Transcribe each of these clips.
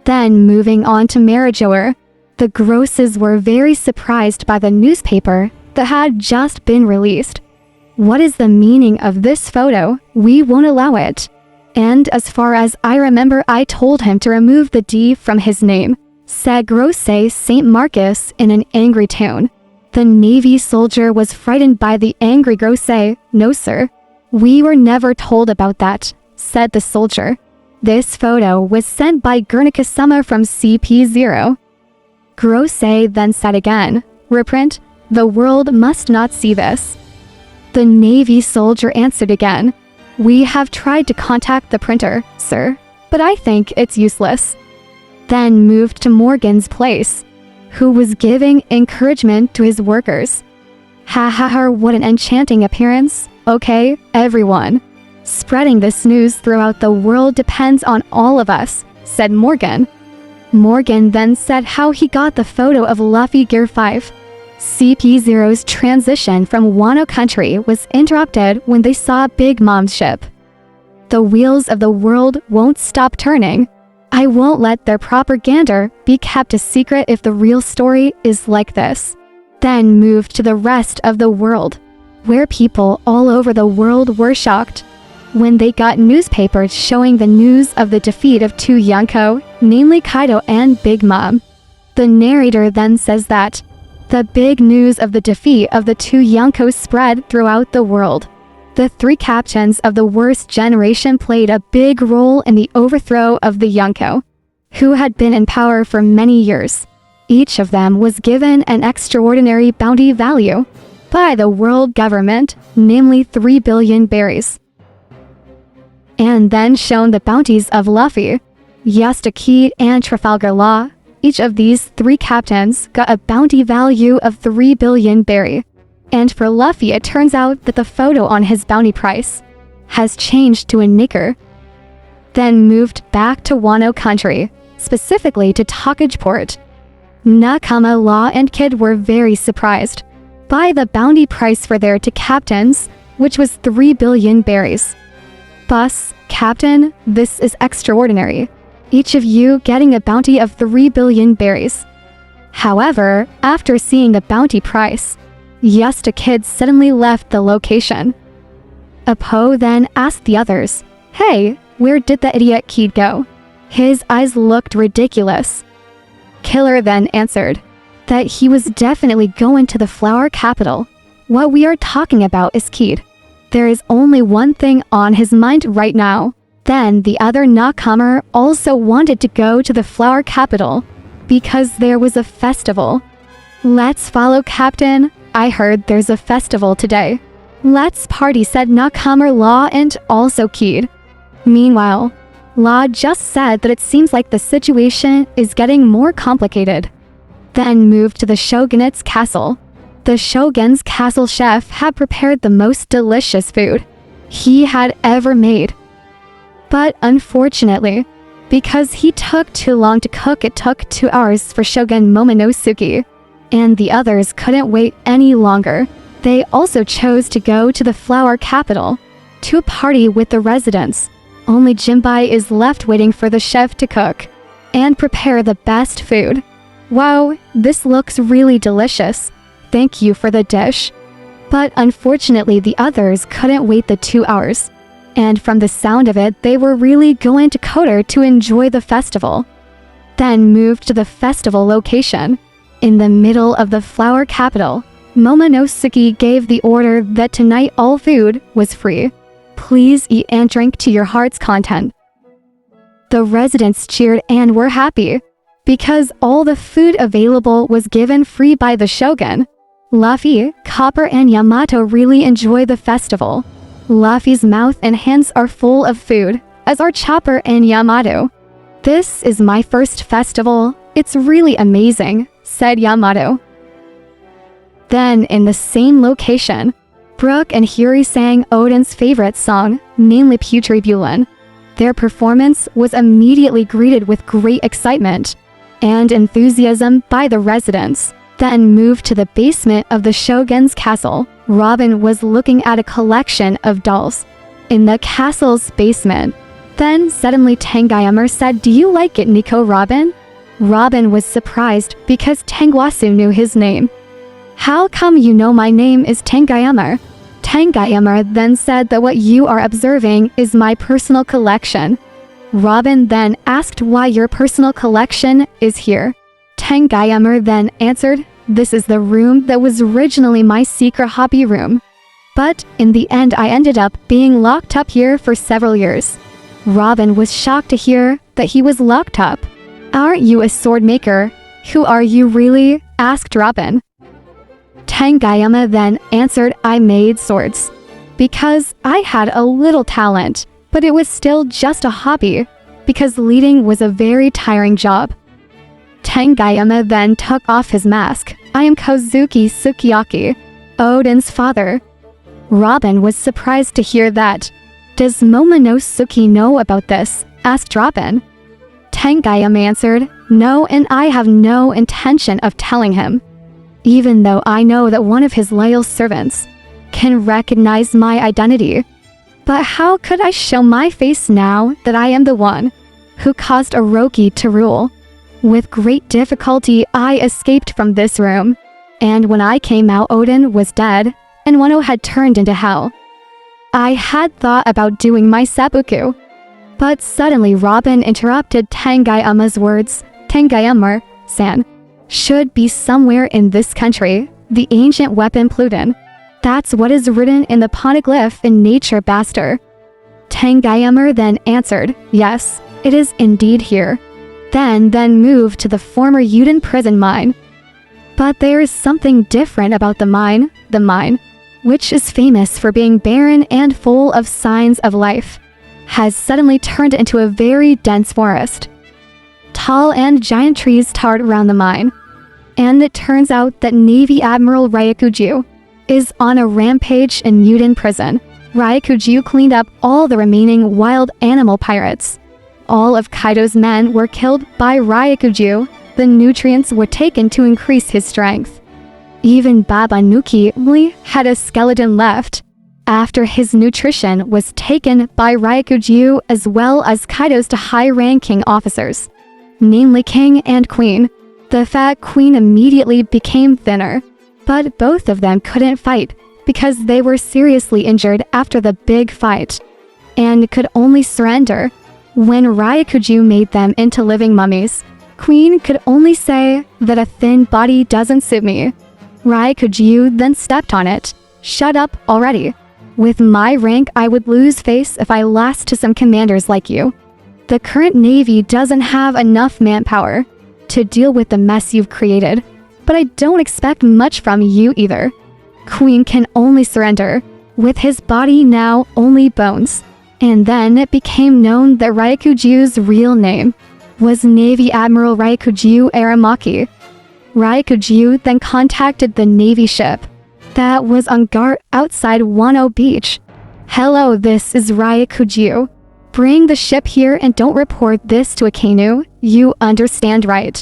Then moving on to Marijour, the grosses were very surprised by the newspaper that had just been released. What is the meaning of this photo? We won't allow it. And as far as I remember, I told him to remove the D from his name, said Grosse St. Marcus in an angry tone. The Navy soldier was frightened by the angry Grosse. No sir, we were never told about that, said the soldier. This photo was sent by Guernica-sama from CP0. Grosse then said again, reprint, the world must not see this. The Navy soldier answered again, we have tried to contact the printer, sir, but I think it's useless. Then moved to Morgan's place, who was giving encouragement to his workers. Ha ha ha, what an enchanting appearance. Okay, everyone. Spreading this news throughout the world depends on all of us, said Morgan. Morgan then said how he got the photo of Luffy Gear 5. CP0's transition from Wano country was interrupted when they saw Big Mom's ship. The wheels of the world won't stop turning. I won't let their propaganda be kept a secret if the real story is like this. Then moved to the rest of the world, where people all over the world were shocked when they got newspapers showing the news of the defeat of two Yonko, namely Kaido and Big Mom. The narrator then says that the big news of the defeat of the two Yonkos spread throughout the world. The three captains of the worst generation played a big role in the overthrow of the Yonko, who had been in power for many years. Each of them was given an extraordinary bounty value by the world government, namely 3 billion berries. And then shown the bounties of Luffy, Yastakid, and Trafalgar Law. Each of these three captains got a bounty value of 3 billion berry. And for Luffy, it turns out that the photo on his bounty price has changed to a knicker. Then moved back to Wano country, specifically to Takage Port. Nakama, Law, and Kid were very surprised by the bounty price for their two captains, which was 3 billion berries. Boss, Captain, this is extraordinary. Each of you getting a bounty of 3 billion berries. However, after seeing the bounty price, Yastakid suddenly left the location. Apo then asked the others, hey, where did the idiot Kid go? His eyes looked ridiculous. Killer then answered that he was definitely going to the flower capital. What we are talking about is Kid. There is only one thing on his mind right now. Then the other newcomer also wanted to go to the flower capital because there was a festival. Let's follow, Captain. I heard there's a festival today. Let's party, said newcomer Law and also Kid. Meanwhile, Law just said that it seems like the situation is getting more complicated. Then moved to the shogunate's castle. The shogun's castle chef had prepared the most delicious food he had ever made. But unfortunately, because he took too long to cook, it took 2 hours for Shogun Momonosuke, and the others couldn't wait any longer. They also chose to go to the flower capital to a party with the residents. Only Jinbai is left waiting for the chef to cook and prepare the best food. Wow, this looks really delicious. Thank you for the dish. But unfortunately, the others couldn't wait the 2 hours. And from the sound of it, they were really going to Kotor to enjoy the festival. Then moved to the festival location. In the middle of the flower capital, Momonosuke gave the order that tonight all food was free. Please eat and drink to your heart's content. The residents cheered and were happy, because all the food available was given free by the shogun. Luffy, Copper, and Yamato really enjoy the festival. Luffy's mouth and hands are full of food, as are Chopper and Yamato. This is my first festival. It's really amazing, said Yamato. Then in the same location, Brooke and Hiri sang Odin's favorite song, namely Putribulin. Their performance was immediately greeted with great excitement and enthusiasm by the residents. Then moved to the basement of the shogun's castle. Robin was looking at a collection of dolls in the castle's basement. Then suddenly Tangayama said, "Do you like it, Nico Robin?" Robin was surprised because Tangwasu knew his name. "How come you know my name is Tangayama?" Tangayama then said that what you are observing is my personal collection. Robin then asked why your personal collection is here. Tangayama then answered, "This is the room that was originally my secret hobby room. But in the end I ended up being locked up here for several years." Robin was shocked to hear that he was locked up. "Aren't you a sword maker? Who are you really?" asked Robin. Tangayama then answered, "I made swords. Because I had a little talent, but it was still just a hobby, because leading was a very tiring job." Tangayama then took off his mask. "I am Kozuki Sukiyaki, Odin's father." Robin was surprised to hear that. "Does Momonosuke know about this?" asked Robin. Tangayama answered, "No, and I have no intention of telling him. Even though I know that one of his loyal servants can recognize my identity. But how could I show my face now that I am the one who caused Orochi to rule? With great difficulty I escaped from this room, and when I came out Odin was dead, and Wano had turned into hell. I had thought about doing my seppuku." But suddenly Robin interrupted Tangayama's words. "Tangayama-san should be somewhere in this country, the ancient weapon Pluton. That's what is written in the poneglyph in Nature Baster." Tangayama then answered, "Yes, it is indeed here." Then moved to the former Yuden prison mine. But there is something different about the mine, which is famous for being barren and full of signs of life, has suddenly turned into a very dense forest. Tall and giant trees towered around the mine. And it turns out that Navy Admiral Ryakuju is on a rampage in Yuden prison. Ryakuju cleaned up all the remaining wild animal pirates. All of Kaido's men were killed by Ryakuju. The nutrients were taken to increase his strength. Even Baba Nuki only had a skeleton left after his nutrition was taken by Ryakuju as well as Kaido's two high-ranking officers, namely King and Queen. The fat queen immediately became thinner, but both of them couldn't fight because they were seriously injured after the big fight, and could only surrender when Ryakuju made them into living mummies. Queen could only say that a thin body doesn't suit me. Ryakuju then stepped on it. "Shut up already. With my rank I would lose face if I lost to some commanders like you. The current navy doesn't have enough manpower to deal with the mess you've created, but I don't expect much from you either." Queen can only surrender, with his body now only bones. And then it became known that Ryakuju's real name was Navy Admiral Ryakuju Aramaki. Ryakuju then contacted the Navy ship that was on guard outside Wano Beach. "Hello, this is Ryakuju. Bring the ship here and don't report this to a canoe, you understand, right?"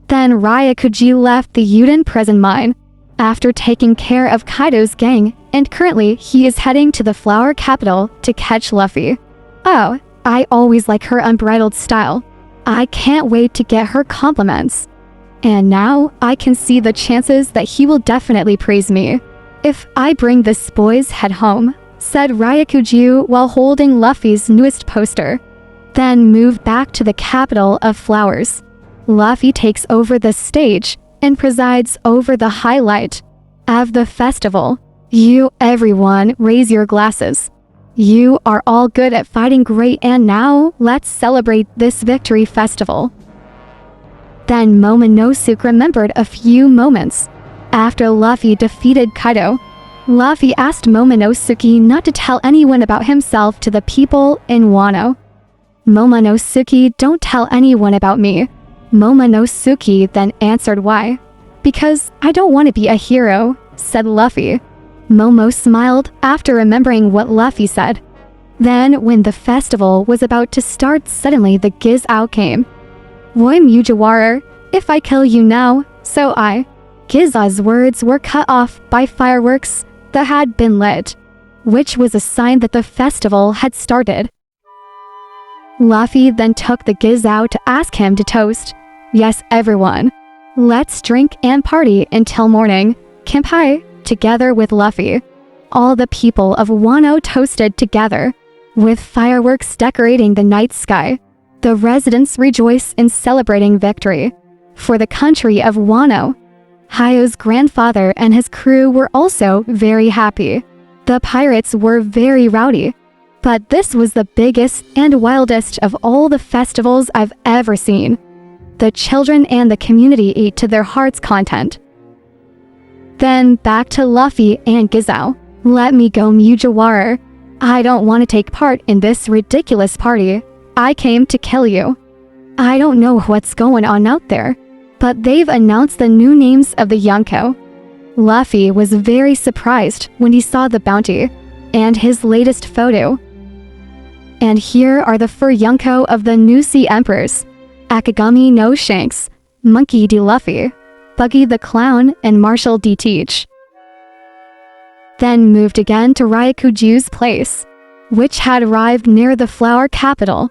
Then Ryakuju left the Yuden prison mine after taking care of Kaido's gang, and currently he is heading to the flower capital to catch Luffy. "Oh, I always like her unbridled style. I can't wait to get her compliments. And now I can see the chances that he will definitely praise me if I bring this boy's head home," said Ryakuju while holding Luffy's newest poster. Then moved back to the capital of flowers. Luffy takes over the stage and presides over the highlight of the festival. "You, everyone, raise your glasses. You are all good at fighting great, and now let's celebrate this victory festival." Then Momonosuke remembered a few moments after Luffy defeated Kaido. Luffy asked Momonosuke not to tell anyone about himself to the people in Wano. "Momonosuke, don't tell anyone about me." Momonosuke then answered why. "Because I don't want to be a hero," said Luffy. Momo smiled after remembering what Luffy said. Then when the festival was about to start, suddenly the Giz-Ao came. "Roy Mujiwara, if I kill you now, so I." Giz-Ao's words were cut off by fireworks that had been lit, which was a sign that the festival had started. Luffy then took the Gizao to ask him to toast. Yes, everyone. Let's drink and party until morning. Kenpai, together with Luffy. All the people of Wano toasted together, with fireworks decorating the night sky. The residents rejoice in celebrating victory for the country of Wano. Hayo's grandfather and his crew were also very happy. The pirates were very rowdy, but this was the biggest and wildest of all the festivals I've ever seen. The children and the community ate to their heart's content. Then back to Luffy and Gizao. Let me go, Mugiwara. I don't want to take part in this ridiculous party. I came to kill you. I don't know what's going on out there, but they've announced the new names of the Yonko. Luffy was very surprised when he saw the bounty and his latest photo. And here are the 4 Yonko of the new Sea Emperors: Akagami no Shanks, Monkey D. Luffy, Buggy the Clown, and Marshall D. Teach. Then moved again to Ryakuju's place, which had arrived near the flower capital.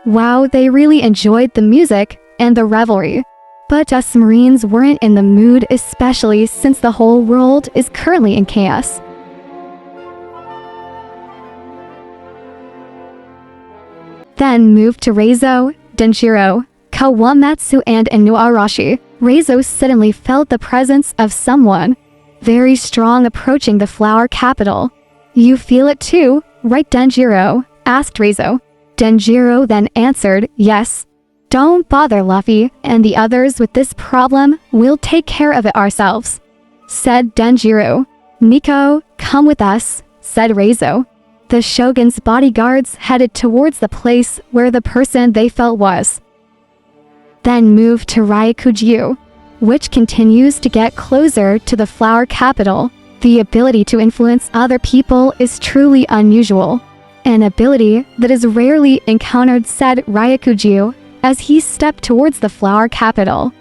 Wow, they really enjoyed the music and the revelry. But us Marines weren't in the mood, especially since the whole world is currently in chaos. Then moved to Reizo, Denjiro, Kawamatsu, and Inuarashi. Reizo suddenly felt the presence of someone very strong approaching the flower capital. You feel it too, right, Denjiro? Asked Reizo. Denjiro then answered, yes. Don't bother, Luffy and the others with this problem. We'll take care of it ourselves, said Denjiro. Nico, come with us, said Reizo. The Shogun's bodyguards headed towards the place where the person they felt was. Then moved to Ryakuju, which continues to get closer to the flower capital. The ability to influence other people is truly unusual, an ability that is rarely encountered, said Ryakuju as he stepped towards the flower capital.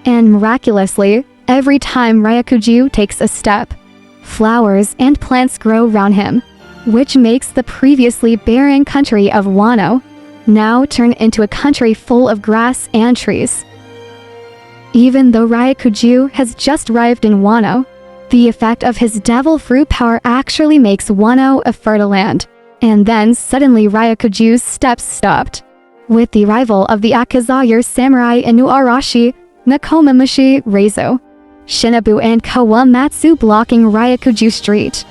And miraculously, every time Ryakuju takes a step, flowers and plants grow around him, which makes the previously barren country of Wano now turn into a country full of grass and trees. Even though Ryakuju has just arrived in Wano, the effect of his devil fruit power actually makes Wano a fertile land. And then suddenly Ryakuju's steps stopped. With the arrival of the Akazaya samurai Inuarashi, Nakomamushi, Reizo, Shinobu, and Kawamatsu blocking Ryakuju Street.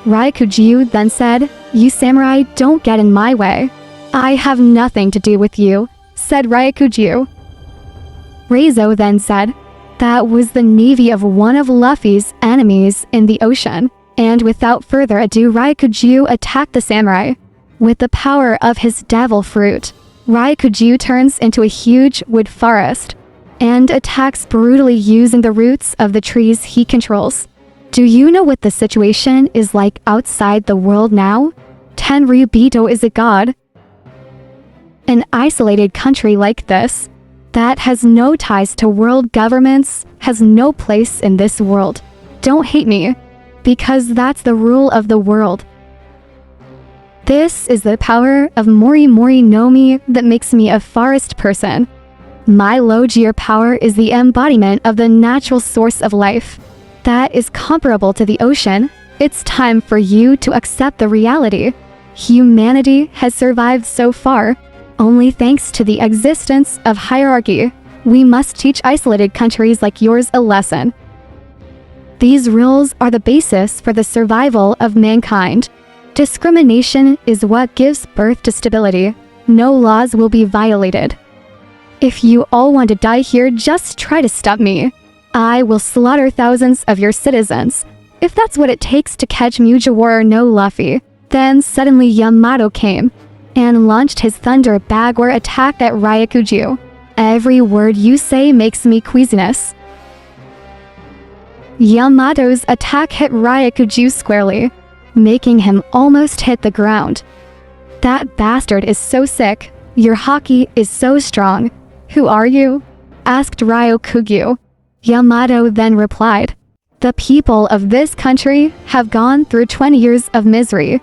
Ryakuju then said, "You samurai don't get in my way. I have nothing to do with you," said Ryakuju. Reizo then said, "That was the navy of one of Luffy's enemies in the ocean." And without further ado, Ryakuju attacked the samurai. With the power of his devil fruit, Ryakuju turns into a huge wood forest and attacks brutally using the roots of the trees he controls. Do you know what the situation is like outside the world now? Tenryubito is a god. An isolated country like this, that has no ties to world governments, has no place in this world. Don't hate me, because that's the rule of the world. This is the power of Mori Mori no Mi that makes me a forest person. My Logier power is the embodiment of the natural source of life. That is comparable to the ocean. It's time for you to accept the reality. Humanity has survived so far, only thanks to the existence of hierarchy. We must teach isolated countries like yours a lesson. These rules are the basis for the survival of mankind. Discrimination is what gives birth to stability. No laws will be violated. If you all want to die here, just try to stop me. I will slaughter thousands of your citizens, if that's what it takes to catch Mugiwara no Luffy. Then suddenly Yamato came and launched his thunder bagware attack at Ryakuju. Every word you say makes me queasiness. Yamato's attack hit Ryakuju squarely, making him almost hit the ground. That bastard is so sick. Your haki is so strong. Who are you? Asked Ryakuju. Yamato then replied, "The people of this country have gone through 20 years of misery.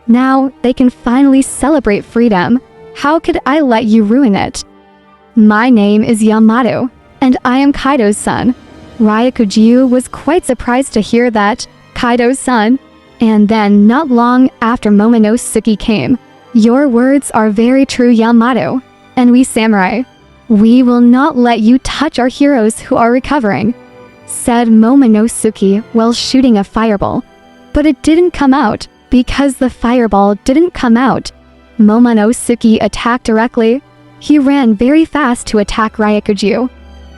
Now they can finally celebrate freedom. How could I let you ruin it? My name is Yamato, and I am Kaido's son. Ryakuju was quite surprised to hear that, Kaido's son. And then not long after Momonosuke came. Your words are very true, Yamato. And we samurai, we will not let you touch our heroes who are recovering, said Momonosuke while shooting a fireball. But it didn't come out. Because the fireball didn't come out, Momonosuke attacked directly. He ran very fast to attack Ryakuju.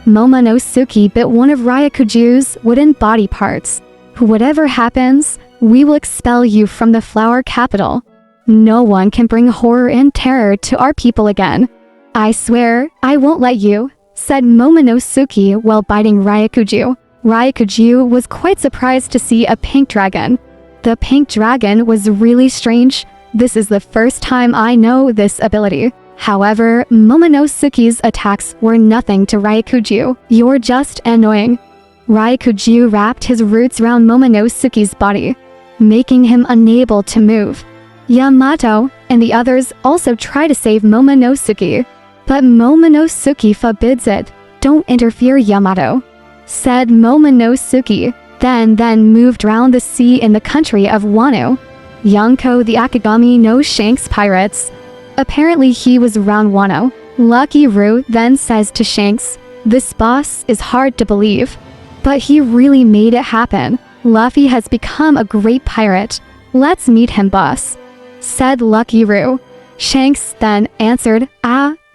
Momonosuke bit one of Ryakuju's wooden body parts. Whatever happens, we will expel you from the flower capital. No one can bring horror and terror to our people again. I swear, I won't let you, said Momonosuke while biting Ryakuju. Ryakuju was quite surprised to see a pink dragon. The pink dragon was really strange. This is the first time I know this ability. However, Momonosuke's attacks were nothing to Ryakuju. You're just annoying. Ryakuju wrapped his roots around Momonosuke's body, making him unable to move. Yamato and the others also try to save Momonosuke, but Momonosuke forbids it. Don't interfere, Yamato, said Momonosuke. Then moved round the sea in the country of Wano. Yonko the Akagami knows Shanks' pirates. Apparently he was around Wano. Lucky Roo then says to Shanks, this boss is hard to believe, but he really made it happen. Luffy has become a great pirate. Let's meet him, boss, said Lucky Roo. Shanks then answered,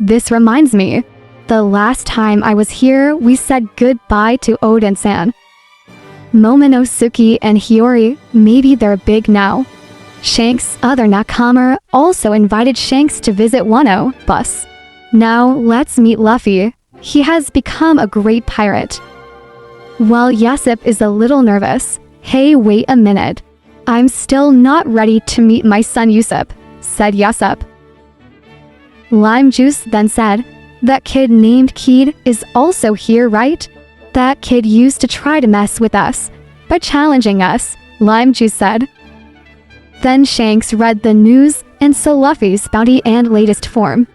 this reminds me. The last time I was here, we said goodbye to Odin-san. Momonosuke and Hiyori, maybe they're big now. Shanks' other nakama also invited Shanks to visit Wano, boss. Now let's meet Luffy. He has become a great pirate. While Yasop is a little nervous, hey, wait a minute. I'm still not ready to meet my son Usopp, said Yasop. Lime Juice then said, that kid named Keed is also here, right? That kid used to try to mess with us by challenging us, Lime Juice said. Then Shanks read the news and saw Luffy's bounty and latest form.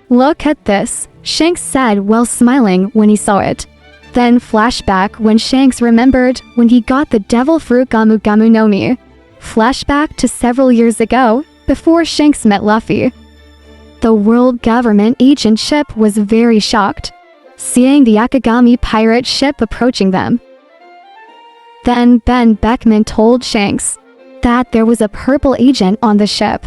Look at this, Shanks said while smiling when he saw it. Then flashback when Shanks remembered when he got the devil fruit Gamu Gamu no Mi. Flashback to several years ago, before Shanks met Luffy. The world government agent ship was very shocked, seeing the Akagami pirate ship approaching them. Then Ben Beckman told Shanks that there was a purple agent on the ship.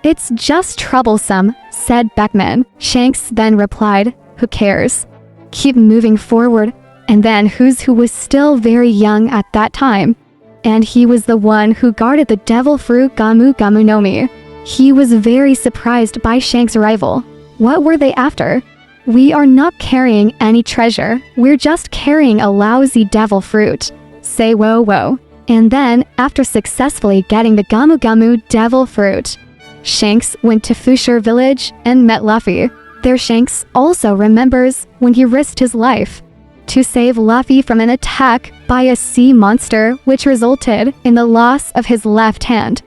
It's just troublesome, said Beckman. Shanks then replied, who cares? Keep moving forward. And then who was still very young at that time. And he was the one who guarded the devil fruit Gamu Gamu no Mi. He was very surprised by Shanks' arrival. What were they after? We are not carrying any treasure. We're just carrying a lousy devil fruit. Say whoa whoa. And then, after successfully getting the Gamu Gamu devil fruit, Shanks went to Fushire village and met Luffy. There Shanks also remembers when he risked his life to save Luffy from an attack by a sea monster, which resulted in the loss of his left hand.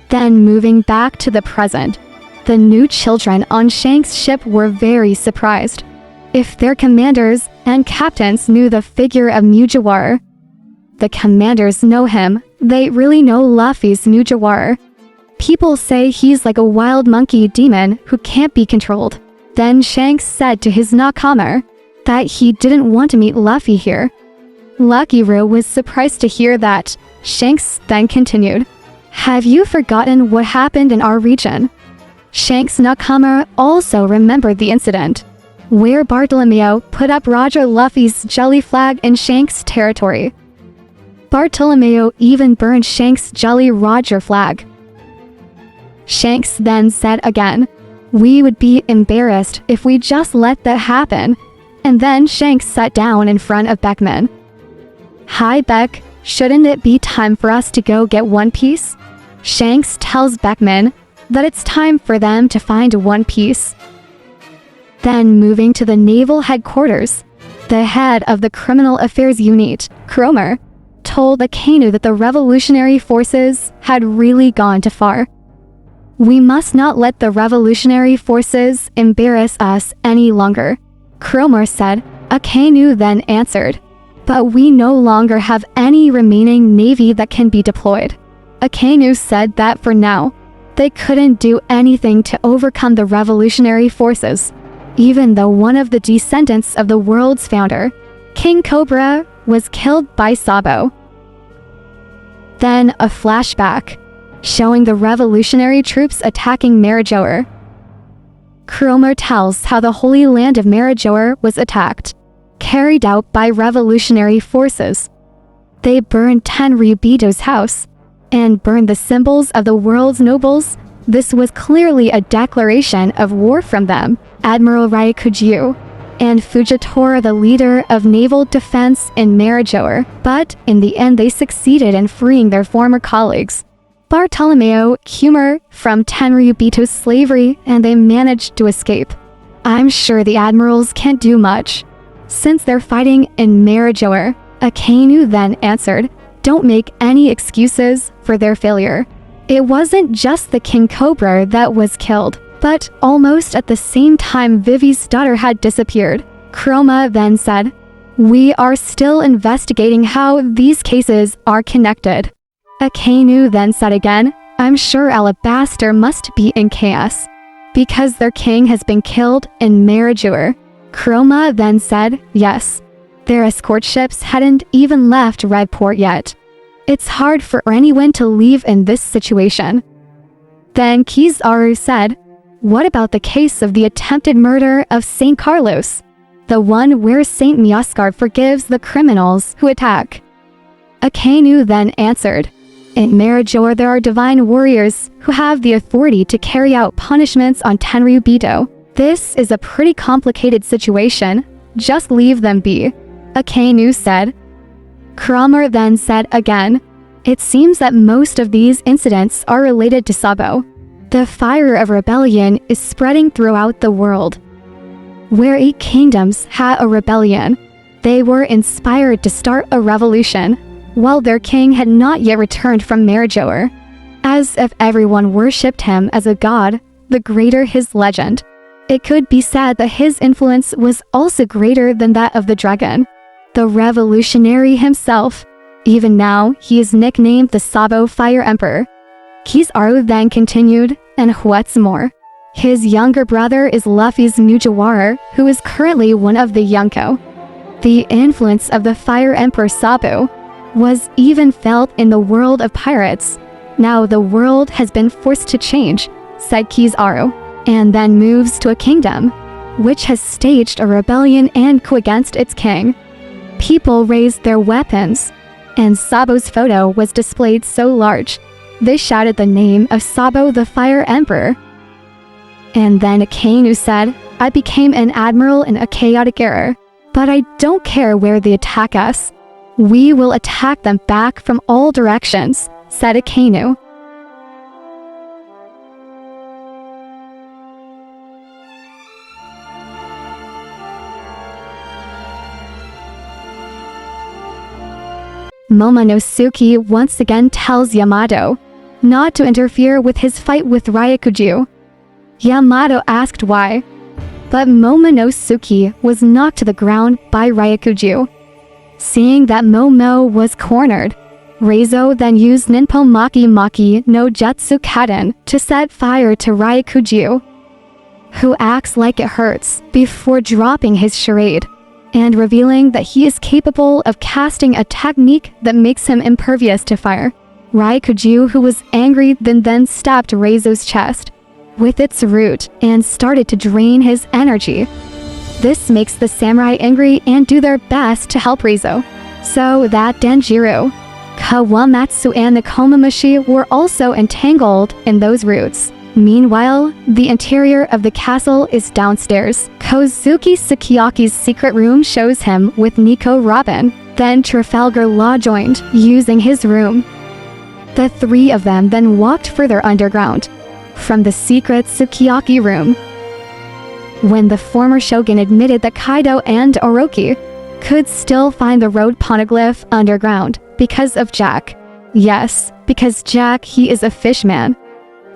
Then moving back to the present, the new children on Shanks' ship were very surprised. If their commanders and captains knew the figure of Mugiwara, the commanders know him, they really know Luffy's Mugiwara. People say he's like a wild monkey demon who can't be controlled. Then Shanks said to his nakama that he didn't want to meet Luffy here. Lucky Roo was surprised to hear that. Shanks then continued, have you forgotten what happened in our region? Shanks' nakama also remembered the incident, where Bartolomeo put up Roger Luffy's jelly flag in Shanks' territory. Bartolomeo even burned Shanks' Jolly Roger flag. Shanks then said again, we would be embarrassed if we just let that happen. And then Shanks sat down in front of Beckman. Hi Beck, shouldn't it be time for us to go get One Piece? Shanks tells Beckman that it's time for them to find One Piece. Then moving to the naval headquarters, the head of the criminal affairs unit, Cromer, told Akainu that the revolutionary forces had really gone too far. We must not let the revolutionary forces embarrass us any longer, Cromer said. Akainu then answered, but we no longer have any remaining navy that can be deployed. Akainu said that for now, they couldn't do anything to overcome the revolutionary forces, even though one of the descendants of the world's founder, King Cobra, was killed by Sabo. Then a flashback, showing the revolutionary troops attacking Marijoer. Cromer tells how the Holy Land of Marijoer was attacked, carried out by revolutionary forces. They burned Tenryubito's house, and burned the symbols of the world's nobles. This was clearly a declaration of war from them. Admiral Ryukujyu and Fujitora, the leader of naval defense in Marijoer, but in the end they succeeded in freeing their former colleagues, Bartolomeo Kumer, from Tenryubito's slavery, and they managed to escape. I'm sure the admirals can't do much, since they're fighting in Marijoer. Akainu then answered, don't make any excuses for their failure. It wasn't just the King Cobra that was killed, but almost at the same time Vivi's daughter had disappeared. Chroma then said, we are still investigating how these cases are connected. Akainu then said again, I'm sure Alabaster must be in chaos, because their king has been killed in Marijoer. Chroma then said, yes. Their escort ships hadn't even left Redport yet. It's hard for anyone to leave in this situation. Then Kizaru said, what about the case of the attempted murder of St. Carlos? The one where St. Miascar forgives the criminals who attack. Akainu then answered, in Marijoer there are divine warriors who have the authority to carry out punishments on Tenryubito. This is a pretty complicated situation. Just leave them be. Akainu said. Cromer then said again, it seems that most of these incidents are related to Sabo. The fire of rebellion is spreading throughout the world. Where 8 kingdoms had a rebellion, they were inspired to start a revolution, while their king had not yet returned from Marijoer. As if everyone worshipped him as a god, the greater his legend. It could be said that his influence was also greater than that of the dragon, the revolutionary himself. Even now, he is nicknamed the Sabo Fire Emperor. Kizaru then continued, and what's more, his younger brother is Luffy's Mugiwara, who is currently one of the Yonko. The influence of the Fire Emperor Sabo was even felt in the world of pirates. Now the world has been forced to change, said Kizaru, and then moves to a kingdom, which has staged a rebellion and coup against its king. People raised their weapons, and Sabo's photo was displayed so large, they shouted the name of Sabo the Fire Emperor. And then Akainu said, I became an admiral in a chaotic era, but I don't care where they attack us. We will attack them back from all directions, said Akainu. Momonosuke once again tells Yamato not to interfere with his fight with Ryukujyu. Yamato asked why, but Momonosuke was knocked to the ground by Ryukujyu. Seeing that Momo was cornered, Reizo then used Ninpo Maki Maki no Jutsu Kaden to set fire to Ryukujyu, who acts like it hurts before dropping his charade, and revealing that he is capable of casting a technique that makes him impervious to fire. Ryukujyu, who was angry, then stabbed Reizo's chest with its root and started to drain his energy. This makes the samurai angry and do their best to help Reizo, so that Denjiro, Kawamatsu and Nekomamushi were also entangled in those roots. Meanwhile, the interior of the castle is downstairs. Kozuki Sukiyaki's secret room shows him with Nico Robin. Then Trafalgar Law joined, using his room. The three of them then walked further underground, from the secret Sukiyaki room. When the former shogun admitted that Kaido and Orochi could still find the road poneglyph underground because of Jack. Yes, because Jack, he is a fishman.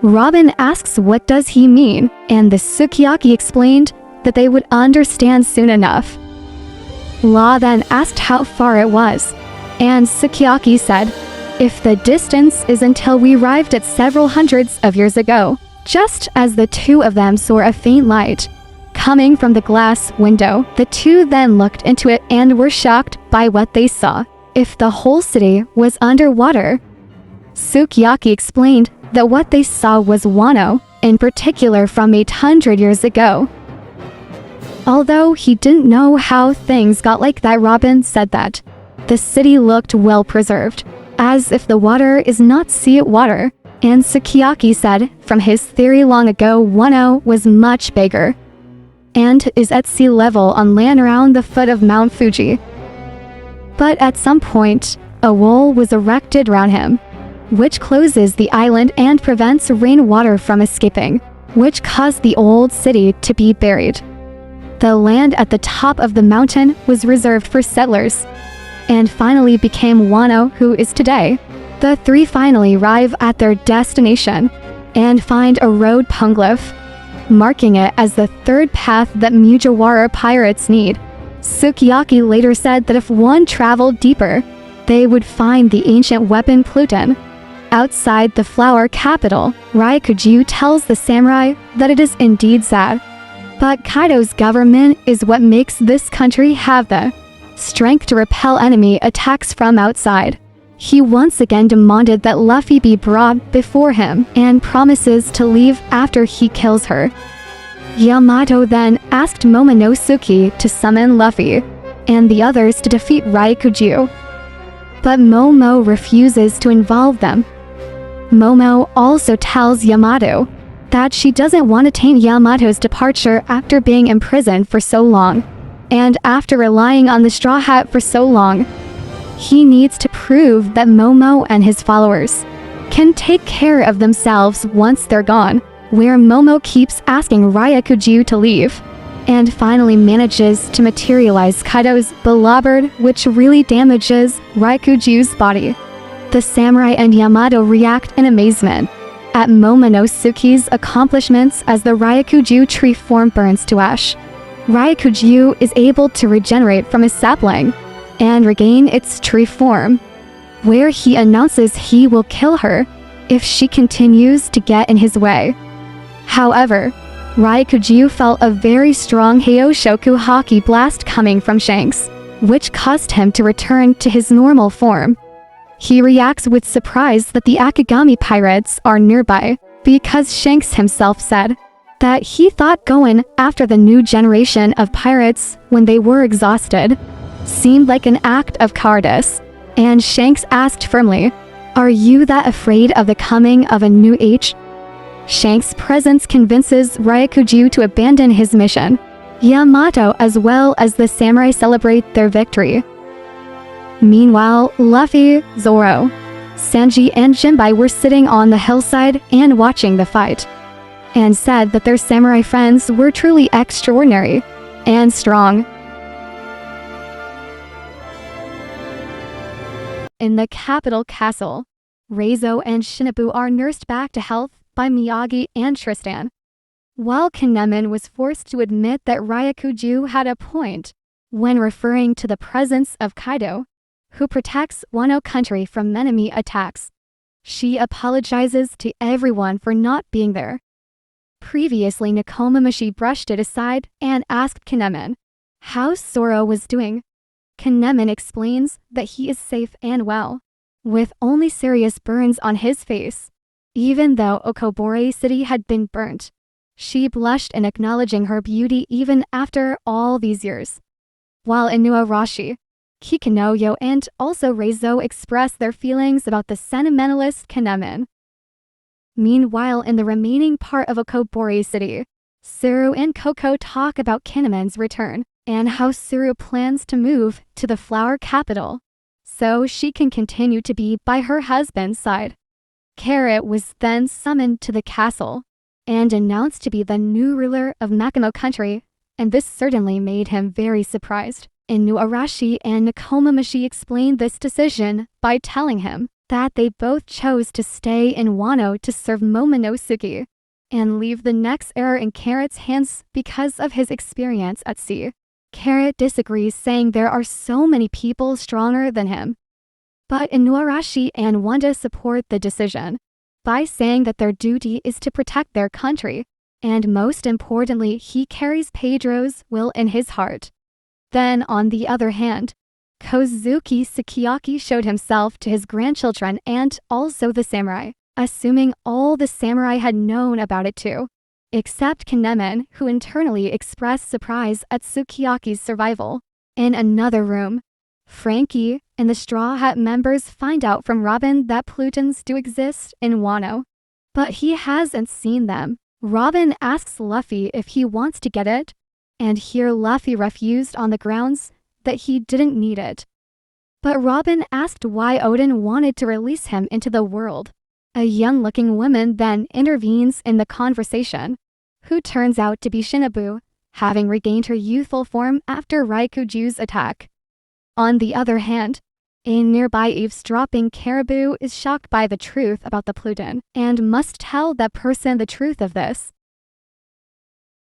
Robin asks what does he mean, and the Sukiyaki explained that they would understand soon enough. Law then asked how far it was, and Sukiyaki said, if the distance is until we arrived at several hundreds of years ago, just as the two of them saw a faint light coming from the glass window. The two then looked into it and were shocked by what they saw. If the whole city was underwater. Sukiyaki explained that what they saw was Wano, in particular from 800 years ago. Although he didn't know how things got like that, Robin said that the city looked well preserved, as if the water is not sea water, and Sukiyaki said from his theory long ago Wano was much bigger and is at sea level on land around the foot of Mount Fuji. But at some point, a wall was erected around him, which closes the island and prevents rainwater from escaping, which caused the old city to be buried. The land at the top of the mountain was reserved for settlers, and finally became Wano, who is today. The three finally arrive at their destination and find a road poneglyph, marking it as the third path that Mujiwara pirates need. Sukiyaki later said that if one traveled deeper, they would find the ancient weapon Pluton. Outside the flower capital, Ryakuju tells the samurai that it is indeed sad, but Kaido's government is what makes this country have the strength to repel enemy attacks from outside. He once again demanded that Luffy be brought before him and promises to leave after he kills her. Yamato then asked Momonosuke to summon Luffy and the others to defeat Ryakuju, but Momo refuses to involve them. Momo also tells Yamato that she doesn't want to taint Yamato's departure after being imprisoned for so long, and after relying on the Straw Hat for so long. He needs to prove that Momo and his followers can take care of themselves once they're gone, where Momo keeps asking Ryakuju to leave, and finally manages to materialize Kaido's Belabard, which really damages Ryakuju's body. The samurai and Yamato react in amazement at Momonosuke's accomplishments as the Ryakuju tree form burns to ash. Ryakuju is able to regenerate from his sapling and regain its tree form, where he announces he will kill her if she continues to get in his way. However, Ryakuju felt a very strong Heishoku Haki blast coming from Shanks, which caused him to return to his normal form. He reacts with surprise that the Akagami pirates are nearby, because Shanks himself said that he thought going after the new generation of pirates when they were exhausted seemed like an act of cowardice, and Shanks asked firmly, "Are you that afraid of the coming of a new age?" Shanks' presence convinces Ryakuju to abandon his mission. Yamato as well as the samurai celebrate their victory. Meanwhile, Luffy, Zoro, Sanji and Jinbei were sitting on the hillside and watching the fight, and said that their samurai friends were truly extraordinary and strong. In the capital castle, Reizo and Shinobu are nursed back to health by Miyagi and Tristan, while Kinemon was forced to admit that Ryakuju had a point when referring to the presence of Kaido, who protects Wano country from enemy attacks. She apologizes to everyone for not being there. Previously, Nekomamushi brushed it aside and asked Kinemon how Zoro was doing. Kinemon explains that he is safe and well, with only serious burns on his face. Even though Okobore City had been burnt, she blushed in acknowledging her beauty even after all these years. While Inuarashi, Kikinoyo and also Reizo expressed their feelings about the sentimentalist Kinemon. Meanwhile, in the remaining part of Okobore City, Suru and Koko talk about Kinemon's return and how Suru plans to move to the flower capital so she can continue to be by her husband's side. Carrot was then summoned to the castle and announced to be the new ruler of Makimo country, and this certainly made him very surprised. Inuarashi and Nakomamushi explained this decision by telling him that they both chose to stay in Wano to serve Momonosuke and leave the next heir in Carrot's hands because of his experience at sea. Carrot disagrees, saying there are so many people stronger than him. But Inuarashi and Wanda support the decision by saying that their duty is to protect their country, and most importantly, he carries Pedro's will in his heart. Then, on the other hand, Kozuki Sukiyaki showed himself to his grandchildren and also the samurai, assuming all the samurai had known about it too, except Kinemon, who internally expressed surprise at Sukiyaki's survival. In another room, Frankie and the Straw Hat members find out from Robin that Plutons do exist in Wano, but he hasn't seen them. Robin asks Luffy if he wants to get it, and here Luffy refused on the grounds that he didn't need it. But Robin asked why Odin wanted to release him into the world. A young-looking woman then intervenes in the conversation, who turns out to be Shinobu, having regained her youthful form after Raikuju's attack. On the other hand, a nearby eavesdropping caribou is shocked by the truth about the Pluton and must tell that person the truth of this.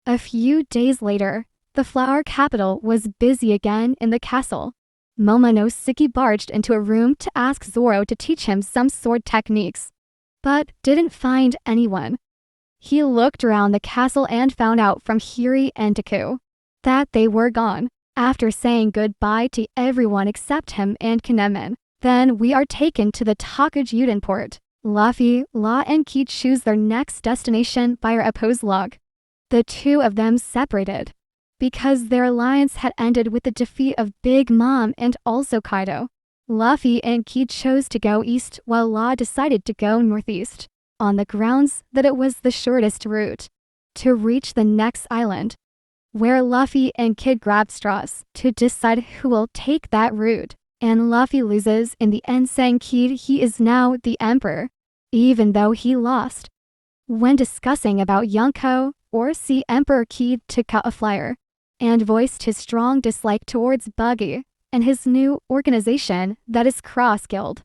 A few days later, the flower capital was busy again in the castle. Momonosuke barged into a room to ask Zoro to teach him some sword techniques, but didn't find anyone. He looked around the castle and found out from Hiri and Deku that they were gone. After saying goodbye to everyone except him and Kinemon, then we are taken to the Takajuden port. Luffy, Law, and Kid choose their next destination via a pose log. The two of them separated because their alliance had ended with the defeat of Big Mom and also Kaido. Luffy and Kid chose to go east while Law decided to go northeast, on the grounds that it was the shortest route to reach the next island, where Luffy and Kid grab straws to decide who will take that route, and Luffy loses in the end, saying Kid he is now the emperor, even though he lost. When discussing about Yonko, Orsi Emperor Kid took out a flyer and voiced his strong dislike towards Buggy and his new organization that is Cross Guild,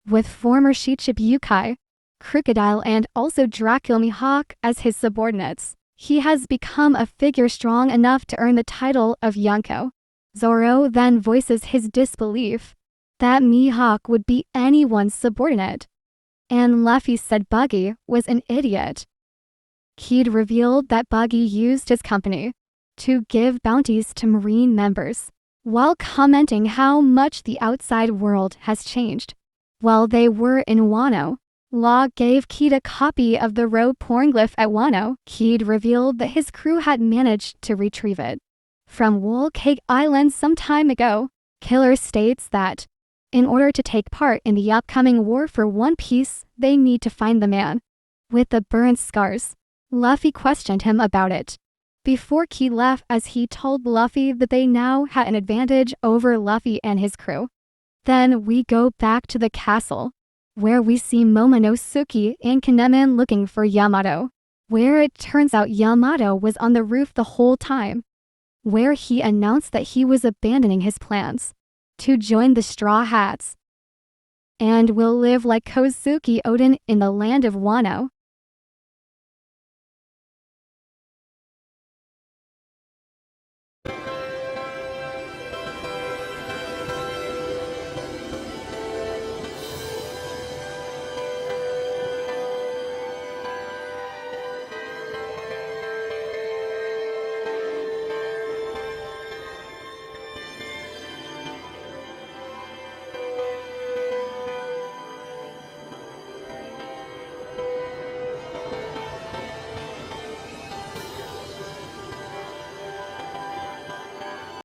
with former Shichibukai, Crocodile, and also Dracula Mihawk as his subordinates. He has become a figure strong enough to earn the title of Yonko. Zoro then voices his disbelief that Mihawk would be anyone's subordinate, and Luffy said Buggy was an idiot. Kid revealed that Buggy used his company to give bounties to Marine members, while commenting how much the outside world has changed. While they were in Wano, Law gave Kid a copy of the road pornglyph at Wano. Kid revealed that his crew had managed to retrieve it from Wool Cake Island some time ago. Killer states that in order to take part in the upcoming war for One Piece, they need to find the man with the burnt scars. Luffy questioned him about it before Kid left, as he told Luffy that they now had an advantage over Luffy and his crew. Then we go back to the castle, where we see Momonosuke and Kinemon looking for Yamato, where it turns out Yamato was on the roof the whole time, where he announced that he was abandoning his plans to join the Straw Hats and will live like Kozuki Odin in the land of Wano.